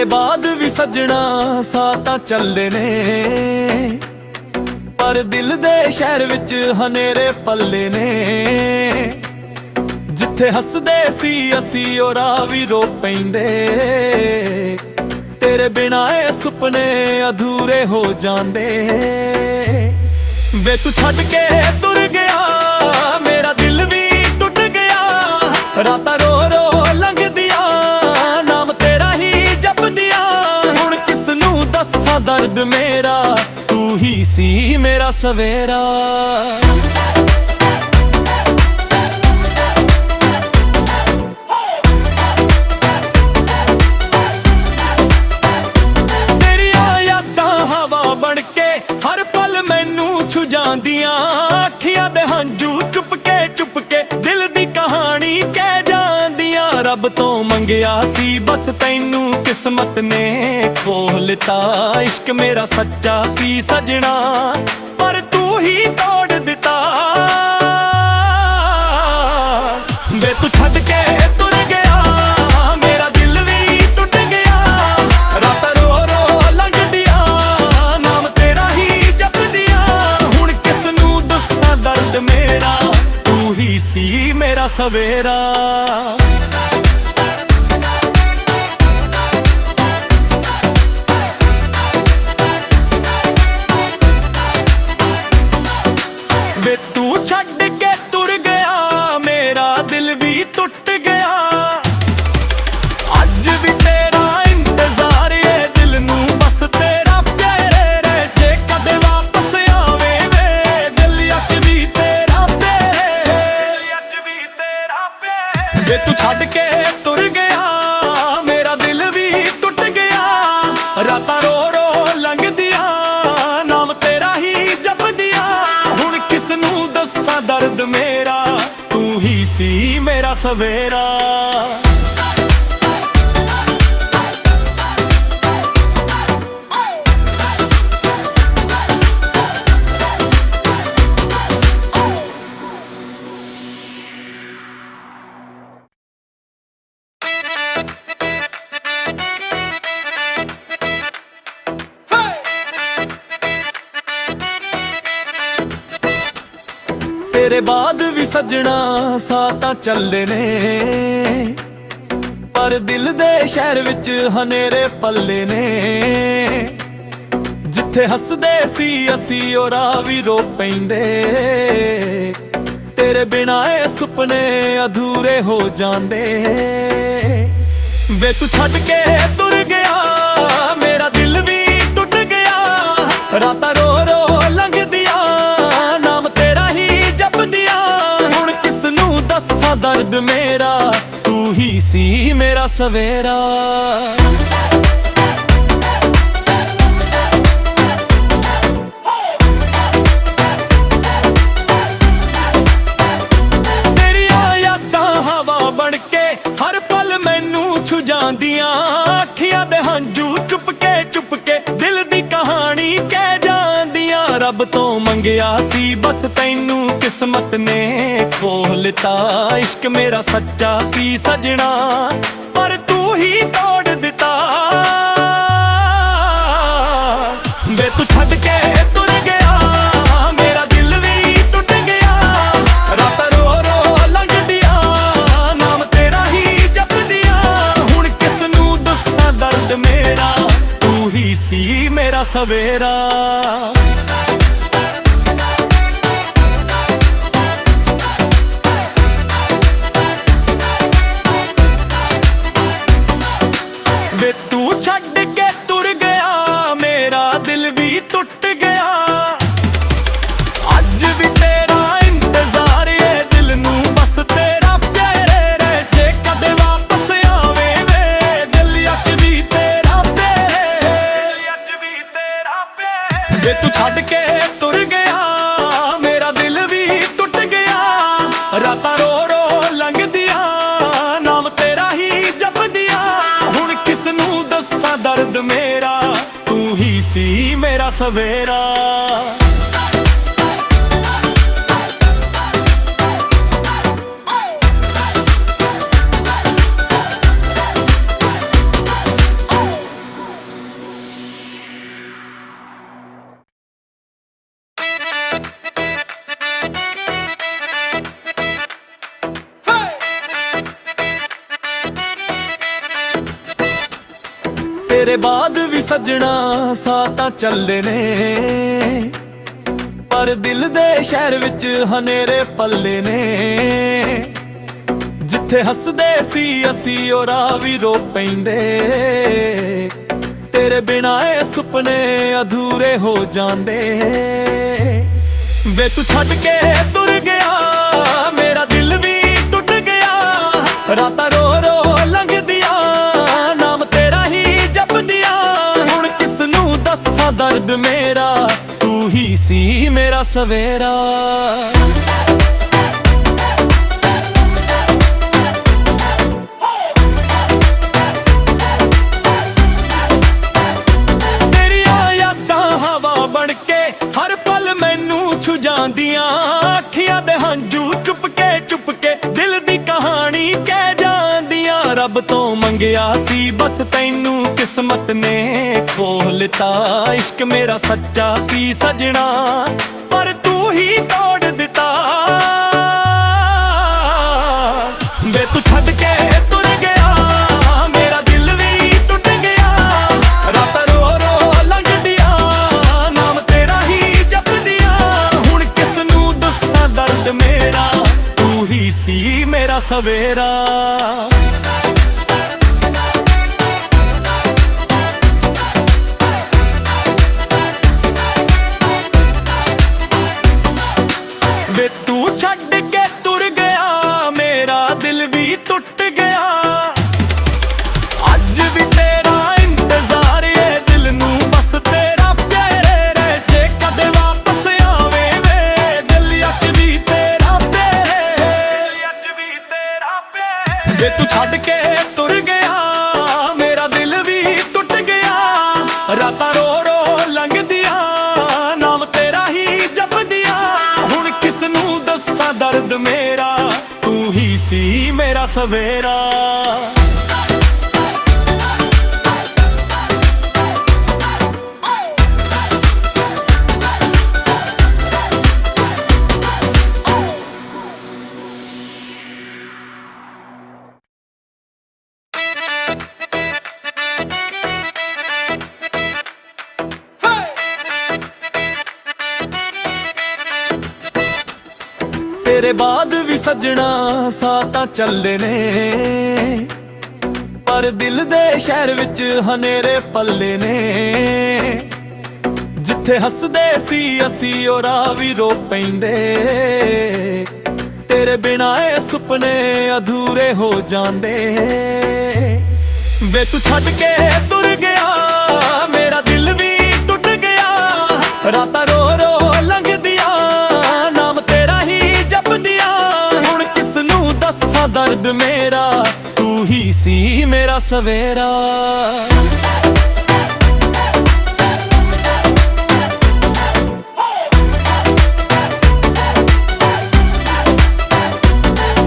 ਬਾਅਦ ਵੀ ਸੱਜਣਾ ਸਾਹ ਤਾਂ ਚੱਲਦੇ ਨੇ, ਪਰ ਦਿਲ ਦੇ ਸ਼ਹਿਰ ਵਿੱਚ ਹਨੇਰੇ ਪੱਲੇ ਨੇ। ਜਿੱਥੇ ਹੱਸਦੇ ਸੀ ਅਸੀਂ ਉਹ ਰਾਹ ਵੀ ਰੋ ਪੈਂਦੇ, ਤੇਰੇ ਬਿਨਾਂ ਇਹ ਸੁਪਨੇ ਅਧੂਰੇ ਹੋ ਜਾਂਦੇ। ਵੇ ਤੂੰ ਛੱਡ ਕੇ ਤੁਰ ਗਿਆ, ਮੇਰਾ ਦਿਲ ਵੀ ਟੁੱਟ ਗਿਆ। ਰਾਤਾਂ ਰੋ ਰੋ ਲੰਘਦੀਆਂ, ਨਾਮ ਤੇਰਾ ਹੀ ਜਪਦੀਆਂ। ਹੁਣ ਕਿਸ ਨੂੰ ਦੱਸਾਂ ਦਰਦ ਮੇਰਾ, ਤੂੰ ਹੀ ਸੀ ਮੇਰਾ ਸਵੇਰਾ। ਤੇਰੀਆਂ ਯਾਦਾਂ ਹਵਾ ਬਣ ਕੇ ਹਰ ਪਲ ਮੈਨੂੰ ਛੁ ਜਾਂਦੀਆਂ। ਅੱਖੀਆਂ ਦੇ ਹੰਝੂ ਚੁੱਪ ਕੇ ਦਿਲ ਦੀ ਕਹਾਣੀ ਕਹਿ ਜਾਂਦੀਆਂ। ਰੱਬ ਤੋਂ ਮੰਗਿਆ ਸੀ ਬਸ ਤੈਨੂੰ ਕਿਸਮਤ ਨੇ ਖੋਹ ਲਿੱਤਾ। ਇਸ਼ਕ ਮੇਰਾ ਸੱਚਾ ਸੀ ਸਜਣਾ, ਪਰ ਤੂੰ ਹੀ ਤੋੜ ਦਿੱਤਾ। ਵੇ ਤੂੰ ਛੱਡ ਕੇ ਤੁਰ ਗਿਆ, ਮੇਰਾ ਦਿਲ ਵੀ ਟੁੱਟ ਗਿਆ। ਰਾਤਾਂ ਰੋ ਰੋ ਲੰਘਦੀਆਂ, ਨਾਮ ਤੇਰਾ ਹੀ ਜਪਦੀਆਂ। ਹੁਣ ਕਿਸ ਨੂੰ ਦੱਸਾਂ ਦਰਦ ਮੇਰਾ, ਤੂੰ ਹੀ ਸੀ ਮੇਰਾ ਸਵੇਰਾ। ਵੇ ਤੂੰ ਛੱਡ ਕੇ ਤੁਰ ਗਿਆ, ਮੇਰਾ ਦਿਲ ਵੀ ਟੁੱਟ ਗਿਆ। ਅੱਜ ਵੀ ਤੇਰਾ ਇੰਤਜ਼ਾਰ ਏ, ਦਿਲ ਨੂੰ ਬਸ ਤੇਰਾ ਪਿਆਰ ਏ। ਜੇ ਕਦੇ ਵਾਪਸ ਆਵੇ ਵੇ, ਦਿਲ ਅੱਜ ਵੀ ਤੇਰਾ ਪਿਆਰ ਏ। ਵੇ ਤੂੰ ਛੱਡ ਕੇ ਤੁਰ ਗਿਆ, ਮੇਰਾ ਦਿਲ ਵੀ ਟੁੱਟ ਗਿਆ। ਰਾਤਾਂ ਰੋ ਰੋ ਲੰਘਦੀਆਂ, ਨਾਮ ਤੇਰਾ ਹੀ ਜਪਦੀਆਂ। ਹੁਣ ਕਿਸ ਨੂੰ ਦੱਸਾਂ ਦਰਦ ਮੇਰਾ, ਤੂੰ ਹੀ ਸੀ ਮੇਰਾ ਸਵੇਰਾ। ਤੇਰੇ ਬਾਅਦ ਵੀ ਸੱਜਣਾ ਸਾਹ ਤਾਂ ਚੱਲਦੇ ਨੇ, ਪਰ ਦਿਲ ਦੇ ਸ਼ਹਿਰ ਵਿੱਚ ਹਨੇਰੇ ਪੱਲੇ ਨੇ। ਜਿੱਥੇ ਹੱਸਦੇ ਸੀ ਅਸੀਂ ਉਹ ਰਾਹ ਵੀ ਰੋ ਪੈਂਦੇ, ਤੇਰੇ ਬਿਨਾਂ ਇਹ ਸੁਪਨੇ ਅਧੂਰੇ ਹੋ ਜਾਂਦੇ। ਵੇ ਤੂੰ ਛੱਡ ਕੇ ਤੁਰ ਗਿਆ, ਮੇਰਾ ਦਿਲ ਵੀ ਟੁੱਟ ਗਿਆ। ਰਾਤਾਂ ਰੋ ਰੋ ਲੰਘਦੀਆਂ, ਨਾਮ ਤੇਰਾ ਹੀ ਜਪਦੀਆਂ। ਹੁਣ ਕਿਸ ਨੂੰ ਦੱਸਾਂ ਦਰਦ ਮੇਰਾ, ਤੂੰ ਹੀ ਸੀ ਮੇਰਾ ਸਵੇਰਾ। ਤੇਰੀਆਂ ਯਾਦਾਂ ਹਵਾ ਬਣ ਕੇ ਹਰ ਪਲ ਮੈਨੂੰ ਛੁ ਜਾਂਦੀਆਂ। ਅੱਖੀਆਂ ਦੇ ਹੰਝੂ ਚੁੱਪ ਕੇ ਦਿਲ ਦੀ ਕਹਾਣੀ ਕਹਿ ਜਾਂਦੀਆਂ। ਰੱਬ ਤੋਂ ਮੰਗਿਆ ਸੀ ਬਸ ਤੈਨੂੰ ਕਿਸਮਤ ਨੇ ਖੋਹ ਲਿੱਤਾ। ਇਸ਼ਕ ਮੇਰਾ ਸੱਚਾ ਸੀ ਸਜਣਾ, ਪਰ ਤੂੰ ਹੀ ਤੋੜ ਦਿੱਤਾ। ਵੇ ਤੂੰ ਛੱਡ ਕੇ ਤੁਰ ਗਿਆ, ਮੇਰਾ ਦਿਲ ਵੀ ਟੁੱਟ ਗਿਆ। ਰਾਤਾਂ ਰੋ ਰੋ ਲੰਘਦੀਆਂ, ਨਾਮ ਤੇਰਾ ਹੀ ਜਪਦੀਆਂ। ਹੁਣ ਕਿਸ ਨੂੰ ਦੱਸਾਂ ਦਰਦ ਮੇਰਾ, ਤੂੰ ਹੀ ਸੀ ਮੇਰਾ ਸਵੇਰਾ। ਵੇ ਤੂੰ ਛੱਡ ਕੇ ਤੁਰ ਗਿਆ, ਮੇਰਾ ਦਿਲ ਵੀ ਟੁੱਟ ਗਿਆ। ਅੱਜ ਵੀ ਤੇਰਾ ਇੰਤਜ਼ਾਰ ਏ, ਦਿਲ ਨੂੰ ਬਸ ਤੇਰਾ ਪਿਆਰ ਏ। ਜੇ ਕਦੇ ਵਾਪਸ ਆਵੇ ਵੇ, ਦਿਲ ਅੱਜ ਵੀ ਤੇਰਾ ਪਿਆਰ ਏ। ਵੇ ਤੂੰ ਛੱਡ ਕੇ ਤੁਰ ਗਿਆ, ਮੇਰਾ ਦਿਲ ਵੀ ਟੁੱਟ ਗਿਆ। ਰਾਤਾਂ ਰੋ ਰੋ ਲੰਘਦੀਆਂ, ਨਾਮ ਤੇਰਾ ਹੀ ਜਪਦੀਆਂ। ਹੁਣ ਕਿਸ ਨੂੰ ਦੱਸਾਂ ਦਰਦ ਮੇਰਾ, ਤੂੰ ਹੀ ਸੀ ਮੇਰਾ ਸਵੇਰਾ। ਤੇਰੇ ਬਾਅਦ ਵੀ ਸੱਜਣਾ ਸਾਹ ਤਾਂ ਚੱਲੇ ਨੇ, ਪਰ ਦਿਲ ਦੇ ਸ਼ਹਿਰ ਵਿੱਚ ਹਨੇਰੇ ਪੱਲੇ ਨੇ। ਜਿੱਥੇ ਹੱਸਦੇ ਸੀ ਅਸੀਂ ਉਹ ਰਾਹ ਵੀ ਰੋ ਪੈਂਦੇ, ਤੇਰੇ ਬਿਨਾਂ ਇਹ ਸੁਪਨੇ ਅਧੂਰੇ ਹੋ ਜਾਂਦੇ। ਵੇ ਤੂੰ ਛੱਡ ਕੇ ਤੁਰ ਗਿਆ, ਮੇਰਾ ਦਿਲ ਵੀ ਟੁੱਟ ਗਿਆ। ਰਾਤਾਂ ਰੋ ਰੋ ਲੰਘਦੀਆਂ, ਨਾਮ ਤੇਰਾ ਹੀ ਜਪਦੀਆਂ। ਹੁਣ ਕਿਸ ਨੂੰ ਦੱਸਾਂ ਦਰਦ ਮੇਰਾ, ਤੂੰ ਹੀ ਸੀ ਮੇਰਾ ਸਵੇਰਾ। ਅੱਖੀਆਂ ਦੇ ਹੰਝੂ ਚੁੱਪ ਕੇ ਦਿਲ ਦੀ ਕਹਾਣੀ ਕਹਿ ਜਾਂਦੀਆਂ। ਰੱਬ ਤੋਂ ਮੰਗਿਆ ਸੀ ਬਸ ਤੈਨੂੰ ਕਿਸਮਤ ਨੇ ਖੋਹ ਲਿੱਤਾ। ਇਸ਼ਕ ਮੇਰਾ ਸੱਚਾ ਸੀ ਸਜਣਾ, ਪਰ ਤੂੰ ਹੀ ਤੋੜ ਦਿੱਤਾ। ਵੇ ਤੂੰ ਛੱਡ ਕੇ ਤੁਰ ਗਿਆ, ਮੇਰਾ ਦਿਲ ਵੀ ਟੁੱਟ ਗਿਆ। ਰਾਤਾਂ ਰੋ ਰੋ ਲੰਘਦੀਆਂ, ਨਾਮ ਤੇਰਾ ਹੀ ਜਪਦੀਆਂ। ਹੁਣ ਕਿਸ ਨੂੰ ਦੱਸਾਂ ਦਰਦ ਮੇਰਾ, ਤੂੰ ਹੀ ਸੀ ਮੇਰਾ ਸਵੇਰਾ। ਵੇ ਤੂੰ ਛੱਡ ਕੇ ਤੁਰ ਗਿਆ, ਮੇਰਾ ਦਿਲ ਵੀ ਟੁੱਟ ਗਿਆ। ਅੱਜ ਵੀ ਤੇਰਾ ਇੰਤਜ਼ਾਰ ਏ, ਦਿਲ ਨੂੰ ਬਸ ਤੇਰਾ ਪਿਆਰ ਏ। ਜੇ ਕਦੇ ਵਾਪਸ ਆਵੇ ਵੇ, ਦਿਲ ਅੱਜ ਵੀ ਤੇਰਾ ਪਿਆਰ ਏ। ਵੇ ਤੂੰ ਛੱਡ ਕੇ ਤੁਰ ਗਿਆ, ਮੇਰਾ ਦਿਲ ਵੀ ਟੁੱਟ ਗਿਆ। ਰਾਤਾਂ ਰੋ ਰੋ ਲੰਘਦੀਆਂ, ਨਾਮ ਤੇਰਾ ਹੀ ਜਪਦੀਆਂ। ਹੁਣ ਕਿਸ ਨੂੰ ਦੱਸਾਂ ਦਰਦ ਮੇਰਾ, ਤੂੰ ਹੀ ਸੀ ਮੇਰਾ ਸਵੇਰਾ। ਤੇਰੇ ਬਾਅਦ ਵੀ ਸੱਜਣਾ ਸਾਹ ਤਾਂ ਚੱਲੇ ਨੇ, ਪਰ ਦਿਲ ਦੇ ਸ਼ਹਿਰ ਵਿੱਚ ਹਨੇਰੇ ਪੱਲੇ ਨੇ। ਜਿੱਥੇ ਹੱਸਦੇ ਸੀ ਅਸੀਂ ਉਹ ਰਾਹ ਵੀ ਰੋ ਪੈਂਦੇ, ਤੇਰੇ ਬਿਨਾਂ ਇਹ ਸੁਪਨੇ ਅਧੂਰੇ ਹੋ ਜਾਂਦੇ। ਵੇ ਤੂੰ ਛੱਡ ਕੇ ਤੁਰ ਗਿਆ, ਮੇਰਾ ਦਿਲ ਵੀ ਟੁੱਟ ਗਿਆ। ਰਾਤਾਂ ਰੋ ਰੋ ਲੰਘਦੀਆਂ, ਨਾਮ ਤੇਰਾ ਹੀ ਜਪਦੀਆਂ। ਹੁਣ ਕਿਸ ਨੂੰ ਦੱਸਾਂ ਦਰਦ ਮੇਰਾ, ਤੂੰ ਹੀ ਸੀ ਮੇਰਾ ਸਵੇਰਾ।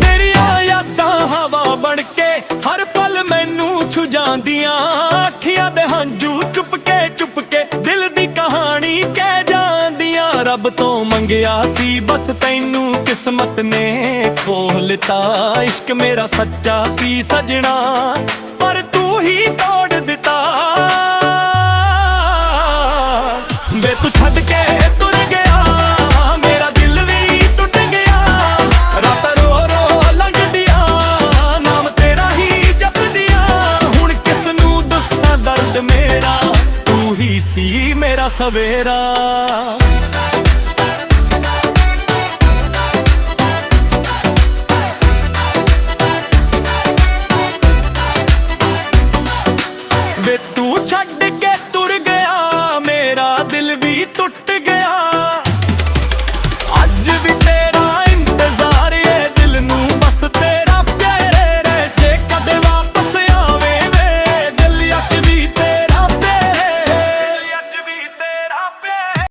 ਤੇਰੀਆਂ ਯਾਦਾਂ ਹਵਾ ਬਣ ਕੇ ਹਰ ਪਲ ਮੈਨੂੰ ਛੁ ਜਾਂਦੀਆਂ। ਅੱਖੀਆਂ ਦੇ ਹੰਝੂ ਚੁੱਪ ਕੇ ਦਿਲ ਦੀ ਕਹਾਣੀ ਕਹਿ ਜਾਂਦੀਆਂ। ਰੱਬ ਤੋਂ ਮੰਗਿਆ ਸੀ ਬਸ ਤੈਨੂੰ ਕਿਸਮਤ ਨੇ ਖੋਹ ਲਿੱਤਾ। ਇਸ਼ਕ ਮੇਰਾ ਸੱਚਾ ਸੀ ਸਜਣਾ, ਪਰ ਤੂੰ ਹੀ ਤੋੜ ਦਿੱਤਾ। ਵੇ ਤੂੰ ਛੱਡ ਕੇ ਤੁਰ ਗਿਆ, ਮੇਰਾ ਦਿਲ ਵੀ ਟੁੱਟ ਗਿਆ। ਰਾਤਾਂ ਰੋ ਰੋ ਲੰਘਦੀਆਂ, ਨਾਮ ਤੇਰਾ ਹੀ ਜਪਦੀਆਂ। ਹੁਣ ਕਿਸ ਨੂੰ ਦੱਸਾਂ ਦਰਦ ਮੇਰਾ, ਤੂੰ ਹੀ ਸੀ ਮੇਰਾ ਸਵੇਰਾ। ਵੇ ਤੂੰ ਛੱਡ ਕੇ ਤੁਰ ਗਿਆ, ਮੇਰਾ ਦਿਲ ਵੀ ਟੁੱਟ ਗਿਆ।